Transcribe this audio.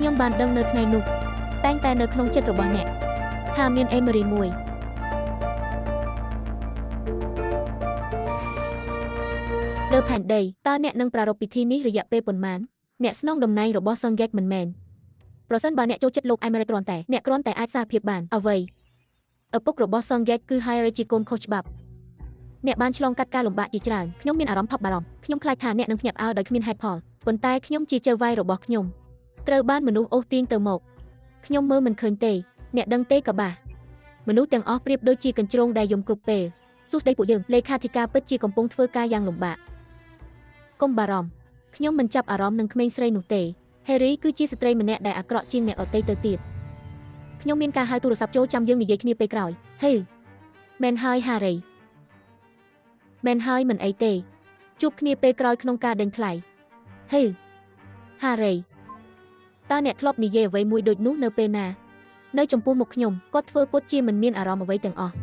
ខ្ញុំបានដឹងនៅថ្ងៃនោះតែងតែនៅក្នុងចិត្តរបស់អ្នកថាមានអេមេរីមួយលើផែនដីតើអ្នកនឹងប្រារព្ធពិធីនេះរយៈពេលប៉ុន្មានអ្នកស្នងតំណែងរបស់សង្ហ្គេកមិនមែនប្រសិនបើអ្នកចូលចិត្តលោកអេមេរិកគ្រាន់តែអ្នកគ្រាន់តែអាចសារភាពបានអ្វីឪពុករបស់សង្ហ្គេកគឺហាយរេជាកូនខុសច្បាប់អ្នកបានឆ្លងកាត់ការលំបាកជាច្រើនខ្ញុំមានអារម្មណ៍ថប់បារម្ភខ្ញុំខ្លាចថាអ្នកនឹងភ្ញាក់ផ្អើលដោយគ្មានហេតុផលប៉ុន្តែខ្ញុំជាចៅវាយរបស់ខ្ញុំត្រូវបានមនុស្សអូសទាញទៅមកខ្ញុំមើលមិនឃើញទេអ្នកដឹងទេក៏បាសមនុស្សទាំងអស់ប្រៀបដូចជាកញ្ជ្រោងដែលយំគ្រប់ពេលសួស្ដីពួកយើងលេខាធិការពិតជាកំពុងធ្វើការយ៉ាងលំបាកកុំបារម្ភខ្ញុំមិនចាប់អារម្មណ៍នឹងក្មេងស្រីនោះទេហេរីគឺជាស្ត្រីម្នាក់ដែលអាក្រក់ជាងអ្នកអតីតទៅទៀតខ្ញុំមានការហៅទូរស័ព្ទចូលចាំយើងនិយាយគ្នាពេលក្រោយហេមែនហើយហារីមែនហើយមិនអីទេជួបគ្នាពេលក្រោយក្នុងការដេញថ្លៃហេហារីតើអ្នកធ្លាប់និយាយអ្វីមួយដូចនោះនៅពេលណានៅចំពោះមុខខ្ញុំគាត់ធ្វើពុតជាមិនមានអារម្មណ៍អ្វីទាំងអស់